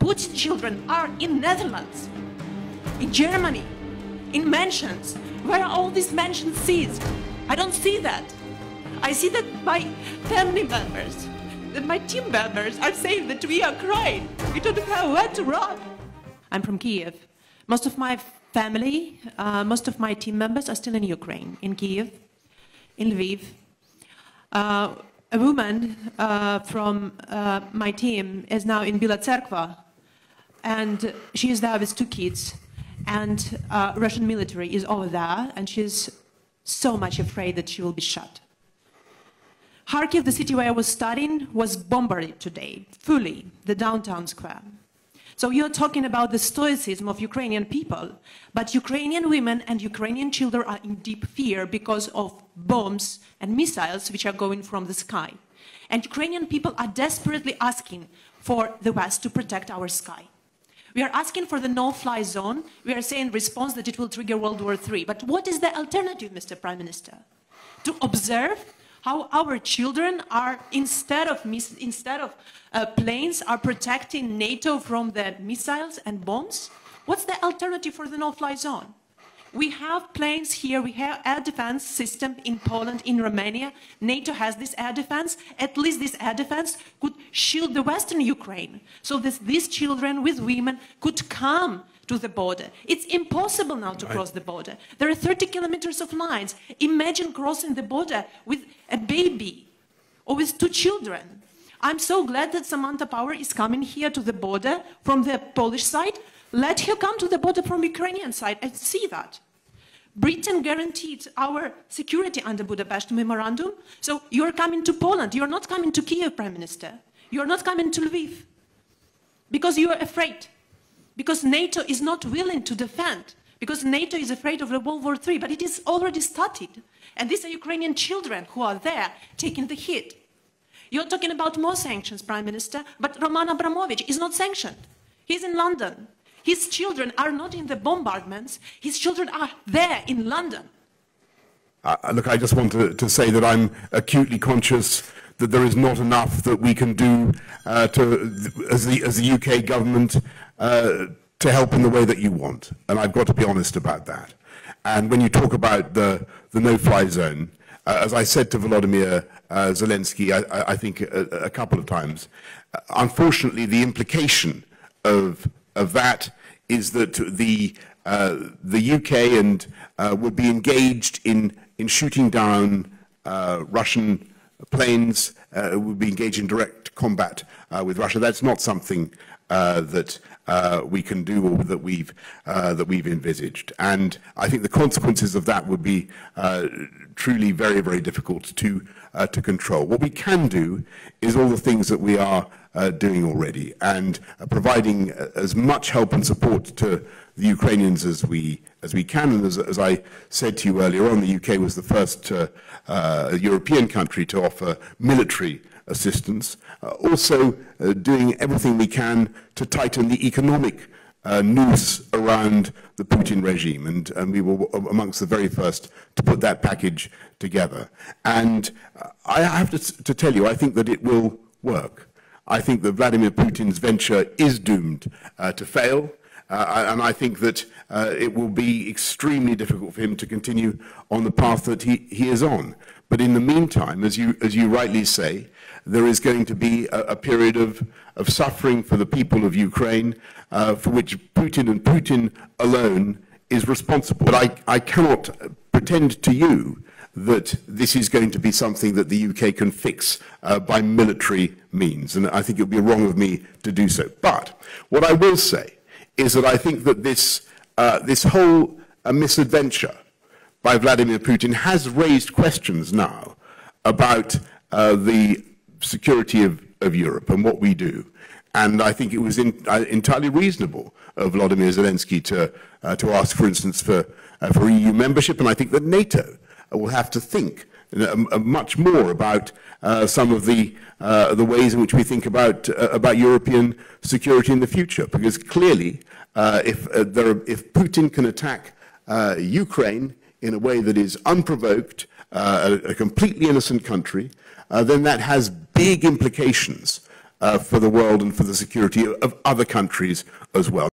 Putin children are in Netherlands, in Germany, in mansions. Where are all these mansions seized? I don't see that. I see that my family members, that my team members are saying that we are crying. We don't have where to run. I'm from Kiev. Most of my family, most of my team members are still in Ukraine, in Kiev, in Lviv. A woman from my team is now in Bila Tserkva, and she is there with 2 kids, and Russian military is over there, and she's so much afraid that she will be shot. Kharkiv, the city where I was studying, was bombarded today, fully, the downtown square. So you're talking about the stoicism of Ukrainian people, but Ukrainian women and Ukrainian children are in deep fear because of bombs and missiles which are going from the sky. And Ukrainian people are desperately asking for the West to protect our sky. We are asking for the no-fly zone. We are saying in response that it will trigger World War III. But what is the alternative, Mr. Prime Minister? To observe how our children are, instead of planes, are protecting NATO from the missiles and bombs? What's the alternative for the no-fly zone? We have planes here, we have air defense system in Poland, in Romania. NATO has this air defense. At least this air defense could shield the Western Ukraine, so that these children with women could come to the border. It's impossible now to cross the border. There are 30 kilometers of lines. Imagine crossing the border with a baby or with 2 children. I'm so glad that Samantha Power is coming here to the border from the Polish side. Let her come to the border from Ukrainian side and see that. Britain guaranteed our security under Budapest Memorandum. So you're coming to Poland. You're not coming to Kiev, Prime Minister. You're not coming to Lviv. Because you are afraid. Because NATO is not willing to defend. Because NATO is afraid of World War III. But it is already started. And these are Ukrainian children who are there taking the hit. You're talking about more sanctions, Prime Minister. But Roman Abramovich is not sanctioned. He's in London. His children are not in the bombardments. His children are there in London. Look, I just want to say that I'm acutely conscious that there is not enough that we can do as the UK government to help in the way that you want. And I've got to be honest about that. And when you talk about the no-fly zone, as I said to Volodymyr Zelensky, I think a couple of times, unfortunately the implication of that is that the UK and would be engaged in shooting down Russian planes, would be engaged in direct combat with Russia. That's not something that we can do or that we've envisaged. And I think the consequences of that would be truly very, very difficult to control. What we can do is all the things that we are doing already, and providing as much help and support to the Ukrainians as we can. And as I said to you earlier on, the UK was the first European country to offer military assistance. Also doing everything we can to tighten the economic noose around the Putin regime, and we were amongst the very first to put that package together. And I have to tell you, I think that it will work. I think that Vladimir Putin's venture is doomed to fail, and I think that it will be extremely difficult for him to continue on the path that he is on. But in the meantime, as you rightly say, there is going to be a period of suffering for the people of Ukraine, for which Putin and Putin alone is responsible. But I cannot pretend to you that this is going to be something that the UK can fix by military means, and I think it would be wrong of me to do so. But what I will say is that I think that this whole misadventure by Vladimir Putin has raised questions now about the security of Europe and what we do. And I think it was entirely reasonable of Volodymyr Zelensky to ask, for instance, for EU membership. And I think that NATO will have to think much more about some of the ways in which we think about European security in the future. Because clearly, if Putin can attack Ukraine in a way that is unprovoked, a completely innocent country, then that has big implications for the world and for the security of other countries as well.